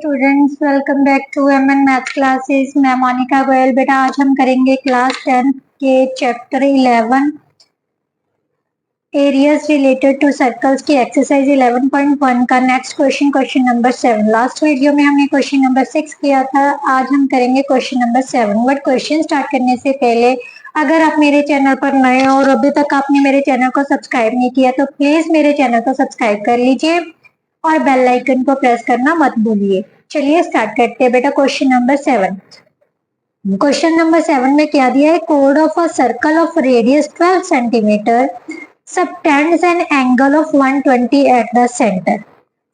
Students, welcome back to MN math classes. मैं मोनिका गोयल। बेटा आज हम करेंगे क्लास 10 के chapter 11 areas related to circles की एक्सरसाइज 11.1 का next question number 7। Last video में हमने क्वेश्चन नंबर 6 किया था, आज हम करेंगे question number 7। But question start करने से पहले अगर आप मेरे चैनल पर नए हो और अभी तक आपने मेरे चैनल को सब्सक्राइब नहीं किया तो प्लीज मेरे चैनल को सब्सक्राइब कर लीजिए और बेल आइकन को प्रेस करना मत भूलिए। चलिए स्टार्ट करते हैं बेटा क्वेश्चन नंबर 7। क्वेश्चन नंबर 7 में क्या दिया है? Code of a circle of radius 12 centimetre subtends an angle of 120 at the center.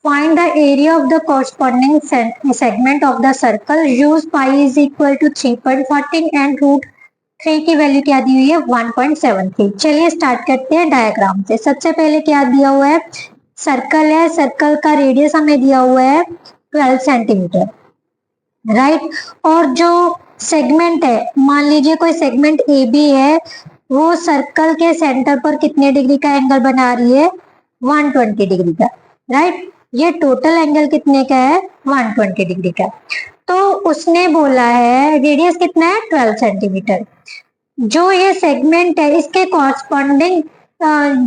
Find the area of the corresponding segment of the circle. Use pi is equal to 3.14 and root 3 की value क्या दी हुई है? 1.73। चलिए start करते हैं diagram से। सबसे पहले क्या दिया हुआ है? सर्कल है, सर्कल का रेडियस हमें दिया हुआ है 12 सेंटीमीटर, राइट। और जो सेगमेंट है, मान लीजिए कोई सेगमेंट ए बी है, वो सर्कल के सेंटर पर कितने डिग्री का एंगल बना रही है? 120 डिग्री का, राइट। ये टोटल एंगल कितने का है? 120 डिग्री का। तो उसने बोला है रेडियस कितना है? 12 सेंटीमीटर। जो ये सेगमेंट है इसके कॉरस्पॉन्डिंग,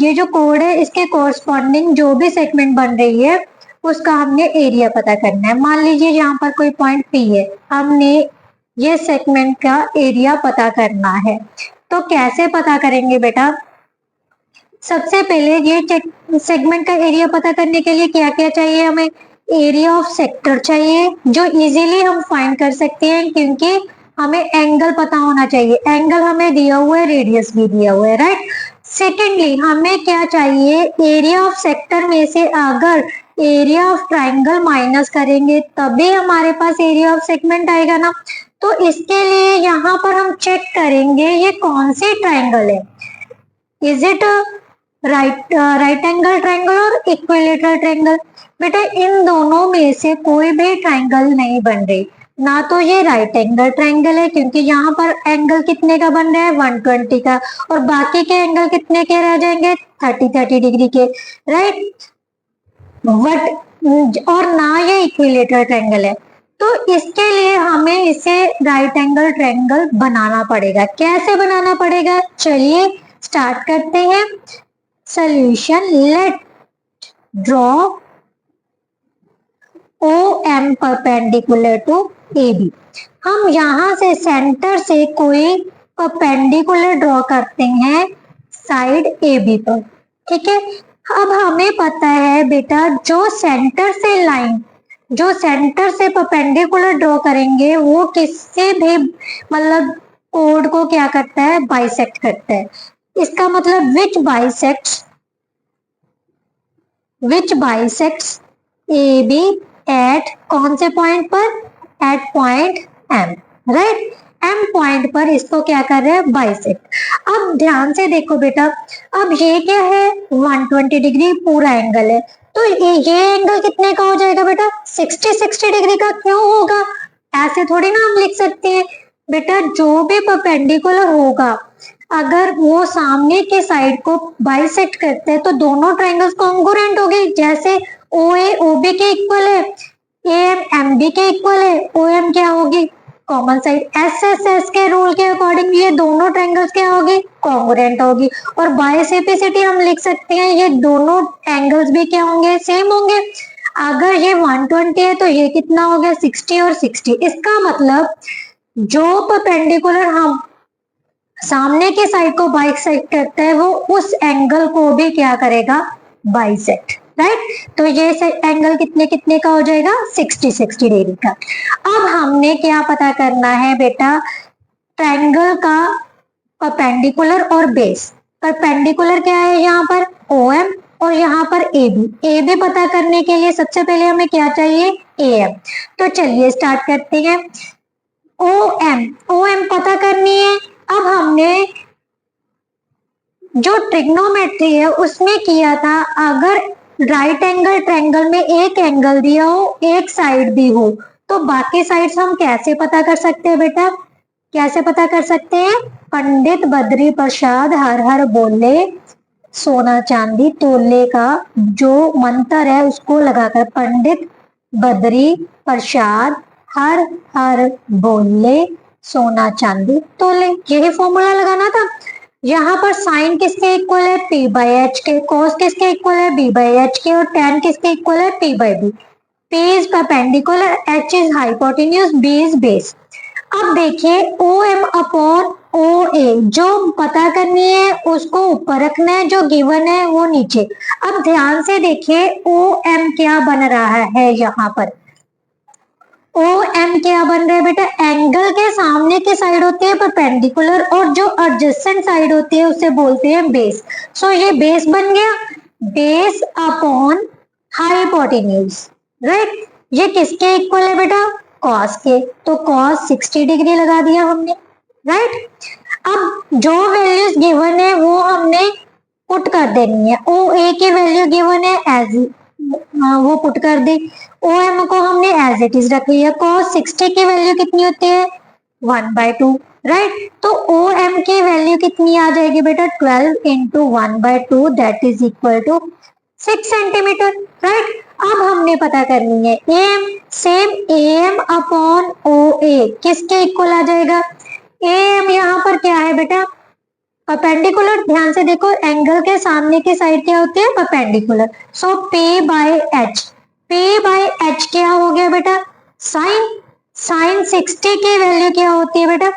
ये जो कोड है इसके कॉरस्पॉन्डिंग जो भी सेगमेंट बन रही है उसका हमने एरिया पता करना है। मान लीजिए यहाँ पर कोई पॉइंट पी है, हमने ये सेगमेंट का एरिया पता करना है। तो कैसे पता करेंगे बेटा? सबसे पहले ये सेगमेंट का एरिया पता करने के लिए क्या क्या चाहिए हमें? एरिया ऑफ सेक्टर चाहिए, जो इजीली हम फाइंड कर सकते हैं क्योंकि हमें एंगल पता होना चाहिए। एंगल हमें दिया हुआ है, रेडियस भी दिया हुआ है, राइट। सेकेंडली हमें क्या चाहिए? एरिया ऑफ सेक्टर में से अगर एरिया ऑफ ट्राइंगल माइनस करेंगे तभी हमारे पास एरिया ऑफ सेगमेंट आएगा ना। तो इसके लिए यहाँ पर हम चेक करेंगे ये कौन सी ट्राइंगल है। Is it right angle triangle और इक्विलेटरल ट्राइंगल? बेटा इन दोनों में से कोई भी ट्राइंगल नहीं बन रही। ना तो ये राइट एंगल ट्राइंगल है क्योंकि यहाँ पर एंगल कितने का बन रहा है? 120 का, और बाकी के एंगल कितने के रह जाएंगे? 30 डिग्री के, राइट। बट और ना ये इक्विलेटरल ट्रायंगल है। तो इसके लिए हमें इसे राइट एंगल ट्रायंगल बनाना पड़ेगा। कैसे बनाना पड़ेगा? चलिए स्टार्ट करते हैं solution. Let draw OM perpendicular to AB। हम यहाँ से सेंटर से कोई परपेंडिकुलर ड्रॉ करते हैं साइड AB पर, ठीक है। अब हमें पता है बेटा जो सेंटर से लाइन, जो सेंटर से परपेंडिकुलर ड्रॉ करेंगे वो किससे भी मतलब कोड को क्या करता है? बाइसेक्ट करता है। इसका मतलब विच बाइसेक्ट्स AB एट कौन से पॉइंट पर? At point M, right. M point पर इसको क्या कर रहे हैं? बाइसेक्ट। अब ध्यान से देखो बेटा, अब ये क्या है? 120 डिग्री पूरा एंगल है। तो ये एंगल कितने का हो जाएगा बेटा? 60 डिग्री का। क्यों होगा? ऐसे थोड़ी ना हम लिख सकते हैं बेटा। जो भी परपेंडिकुलर होगा अगर वो सामने के साइड को बाइसेक्ट करते हैं तो दोनों ट्रायंगल्स कॉन्ग्रुएंट होंगे। जैसे OA OB के इक्वल है, AM MB के इक्वल है, OM क्या होगी? Common side. SSS के रूल के अकॉर्डिंग ये दोनों ट्रायंगल्स क्या होगी? कॉन्ग्रुएंट होगी। और बाइसेप्सिटी हम लिख सकते हैं ये दोनों एंगल्स भी क्या होंगे? सेम होंगे। अगर ये 120 है तो ये कितना हो गया? 60 और 60। इसका मतलब जो परपेंडिकुलर हम सामने के साइड को बाइसेक्ट करता है वो उस एंगल को भी क्या करेगा? Bisect, right. तो ये एंगल कितने कितने का हो जाएगा? 60 डिग्री का। अब हमने क्या पता करना है बेटा? ट्रायंगल का परपेंडिकुलर और बेस। परपेंडिकुलर क्या है यहाँ पर? OM और यहाँ पर AB पता करने के लिए सबसे पहले हमें क्या चाहिए? AM। तो चलिए स्टार्ट करते हैं। OM पता करनी है। अब हमने जो ट्रिग्नोमेट्री है उसमें किया था, अगर राइट एंगल ट्रायंगल में एक एंगल दिया हो, एक साइड भी हो, तो बाकी साइड्स हम कैसे पता कर सकते हैं बेटा? कैसे पता कर सकते हैं? पंडित बद्री प्रसाद हर हर बोले, सोना चांदी तोले का जो मंत्र है उसको लगाकर, पंडित बद्री प्रसाद हर हर बोले सोना चांदी तोले। यही फॉर्मूला लगाना था। यहाँ पर साइन किसके इक्वल है, पी बाई एच के, कॉस किसके इक्वल है, बी बाई एच के, और टेन किसके इक्वल है, P by B. P is perpendicular, H is hypotenuse, B is base. अब देखिए OM अपॉन OA जो पता करनी है उसको ऊपर रखना है, जो गिवन है वो नीचे। अब ध्यान से देखिए OM क्या बन रहा है यहाँ पर। OM क्या बन रहा है बेटा, एंगल के सामने की साइड होती है परपेंडिकुलर और जो एडजेसेंट साइड होती है उसे बोलते हैं बेस। सो ये बेस बन गया, बेस अपॉन हाइपोटेन्यूज, राइट। ये किसके इक्वल है बेटा, कॉस के, तो कॉस 60 डिग्री लगा दिया हमने, राइट। अब जो वैल्यूज गिवन है वो हमने पुट कर देनी है। ओ ए की वैल्यू गिवन है एज वो पुट कर दी, ओ एम को हमने एज इट इज रख लिया। cos 60 की वैल्यू कितनी होती है 1/2, राइट। तो ओ एम की वैल्यू कितनी आ जाएगी बेटा 12 into 1/2 that is equal to 6 centimetre, right. अब हमने पता करनी है M, same M upon O A किसके इक्वल आ जाएगा। एम यहाँ पर क्या है बेटा परपेंडिकुलर, ध्यान से देखो एंगल के सामने की साइड क्या होती है perpendicular. So P by H, P by H क्या हो गया बेटा साइन, साइन 60 की वैल्यू क्या होती है बेटा,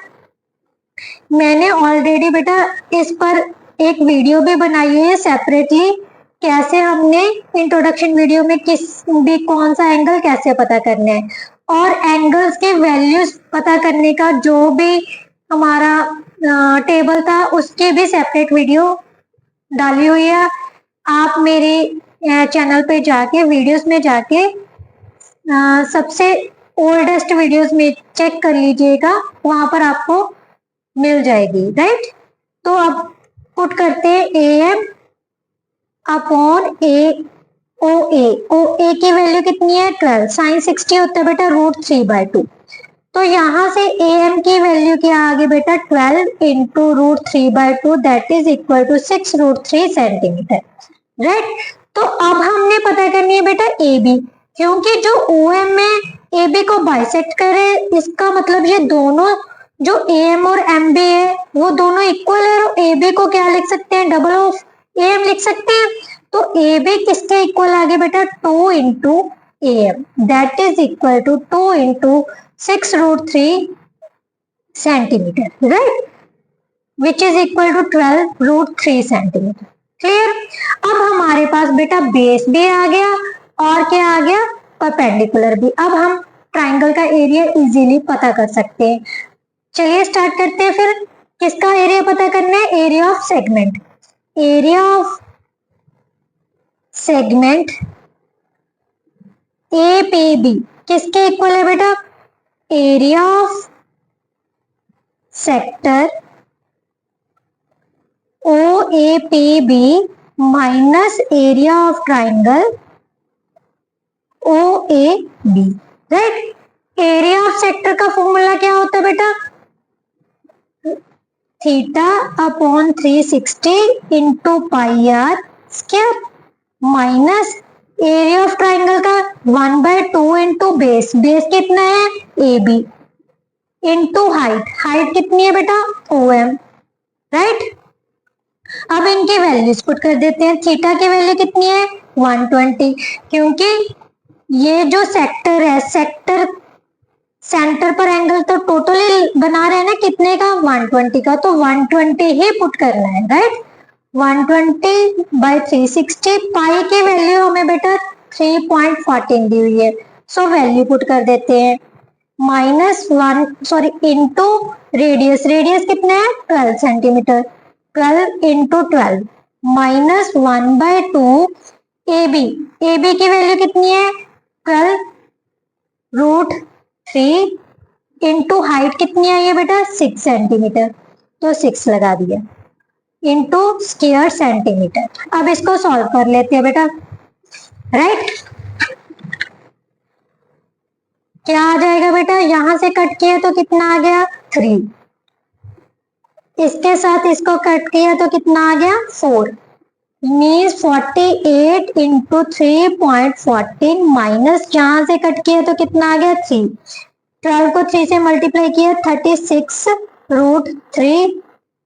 मैंने ऑलरेडी बेटा इस पर एक वीडियो भी बनाई है सेपरेटली, कैसे हमने इंट्रोडक्शन वीडियो में किस भी कौन सा एंगल कैसे पता करना है, और एंगल्स के वैल्यूज पता करने का जो भी हमारा टेबल था उसके भी सेपरेट वीडियो डाली हुई है। आप मेरे चैनल पे जाके वीडियोस में जाके सबसे ओल्डेस्ट वीडियोस में चेक कर लीजिएगा, वहां पर आपको मिल जाएगी, राइट। तो अब पुट करते हैं ए एम अपॉन ए ओ ए की वैल्यू कितनी है 12, साइन 60 होता है बेटा √3/2। तो यहाँ से ए एम की वैल्यू क्या आ गई बेटा 12 into √3/2 that is equal to 6√3 centimetre, right. तो अब हमने पता करनी है बेटा ए बी, क्योंकि जो ओ एम में ए बी को बाइसेक्ट करे इसका मतलब ये दोनों जो ए एम और एम बी है वो दोनों इक्वल है, और ए बी को क्या लिख सकते हैं डबल ऑफ ए एम लिख सकते हैं। तो ए बी किसके इक्वल आ गया बेटा 2 into A M that is equal to 2 into 6√3 centimetre, right, which is equal to 12√3 centimetre. Clear. अब हमारे पास बेटा बेस भी आ गया और क्या आ गया परपेंडिकुलर भी। अब हम ट्राइंगल का एरिया इजीली पता कर सकते हैं। चलिए स्टार्ट करते हैं। फिर किसका एरिया पता करना है, area of segment. Area of segment A P B किसके इक्वल है बेटा, area of sector O A P B minus area of triangle O A B, right. Area of sector का फॉर्मूला क्या होता है बेटा theta upon 360 into pi r square minus area of triangle का 1/2 into base, base कितना है A B into height, height कितनी है बेटा ओ एम, राइट। अब इनकी वैल्यूज पुट कर देते हैं। थीटा की वैल्यू कितनी है 120, क्योंकि ये जो सेक्टर है सेक्टर सेंटर पर एंगल तो टोटली बना रहे हैं ना कितने का 120 का, तो 120 ही पुट करना है, राइट। 120/360, पाई की वैल्यू हमें बेटा 3.14 दी हुई है, सो वैल्यू पुट कर देते हैं -1 इंटू रेडियस, रेडियस कितना है 12 centimetre, 12 into 12 -1/2 A B, A B की वैल्यू कितनी है 12√3 इंटू हाइट कितनी आई है बेटा 6 सेंटीमीटर, तो 6 लगा दिया इंटू स्क्वायर सेंटीमीटर। अब इसको सॉल्व कर लेते हैं बेटा, राइट। क्या आ जाएगा बेटा, यहां से कट किया तो कितना आ गया 3, इसके साथ इसको कट किया तो कितना आ गया 4, मीन्स 48 इंटू 3.14 माइनस जहां से कट किया तो कितना आ गया 3। 12 को 3 से मल्टीप्लाई किया 36√3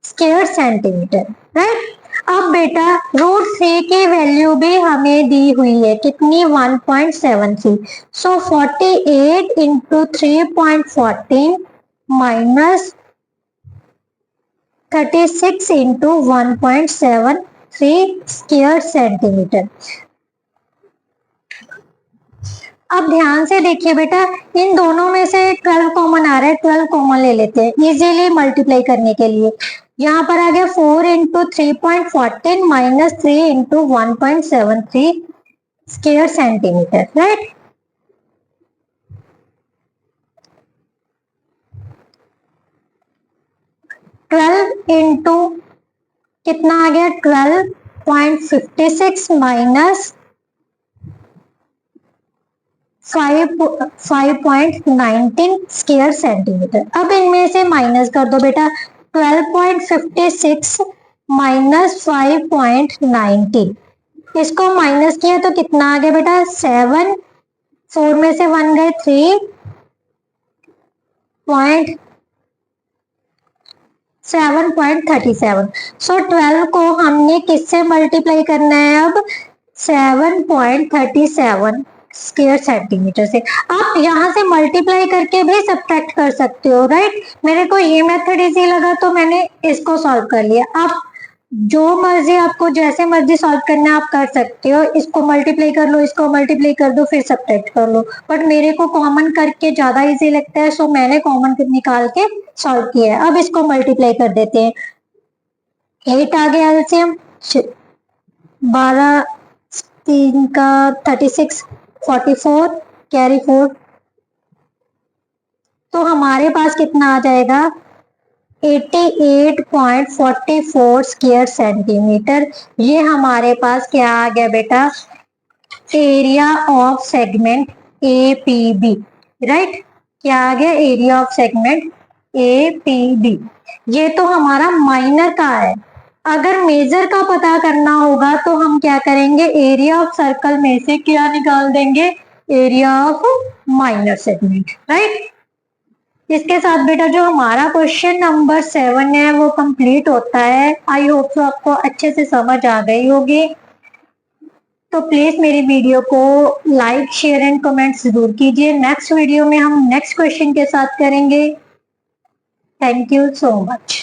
स्क्वायर सेंटीमीटर, राइट। अब बेटा √3 की वैल्यू भी हमें दी हुई है कितनी 1.73। सो 48 into 3.14 minus 36 into 1.73 square centimetre. अब ध्यान से देखिए बेटा, इन दोनों में से 12 कॉमन आ रहा है, 12 कॉमन ले लेते हैं इजीली मल्टीप्लाई करने के लिए। यहाँ पर आ गया 4 into 3.14 minus 3 into 1.73 square centimetre, right. Twelve into कितना आ गया 12.56 माइनस 5.19 स्क्वायर सेंटीमीटर। अब इनमें से माइनस कर दो बेटा, 12.56 माइनस 5.19, इसको माइनस किया तो कितना आ गया बेटा 7, 4 में से 1 गए 7.37। सो 12 को हमने किससे मल्टीप्लाई करना है अब 7.37 स्क्वायर सेंटीमीटर से। आप यहाँ से मल्टीप्लाई करके भी सब्ट्रैक्ट कर सकते हो, राइट। मेरे को ये मेथड इजी लगा तो मैंने इसको सॉल्व कर लिया। आप जो मर्जी आपको जैसे मर्जी सॉल्व करना आप कर सकते हो, इसको मल्टीप्लाई कर लो, इसको मल्टीप्लाई कर दो, फिर सब्ट्रैक्ट कर लो, बट मेरे को कॉमन करके ज्यादा इजी लगता है, सो मैंने कॉमन निकाल के सॉल्व किया है। अब इसको मल्टीप्लाई कर देते हैं, 8 आ गया एलसीएम, 12 3 का 36, 44 कैरी 4, तो हमारे पास कितना आ जाएगा 88.44 स्क्वायर सेंटीमीटर। ये हमारे पास क्या आ गया बेटा area of segment APB, right. क्या आ गया एरिया ऑफ सेगमेंट APB। ये तो हमारा माइनर का है। अगर मेजर का पता करना होगा तो हम क्या करेंगे एरिया ऑफ सर्कल में से क्या निकाल देंगे area of minor segment, right. इसके साथ बेटा जो हमारा क्वेश्चन नंबर 7 है वो कंप्लीट होता है। आई होप तो आपको अच्छे से समझ आ गई होगी। तो प्लीज मेरी वीडियो को लाइक शेयर एंड कमेंट जरूर कीजिए। नेक्स्ट वीडियो में हम नेक्स्ट क्वेश्चन के साथ करेंगे। Thank you so much.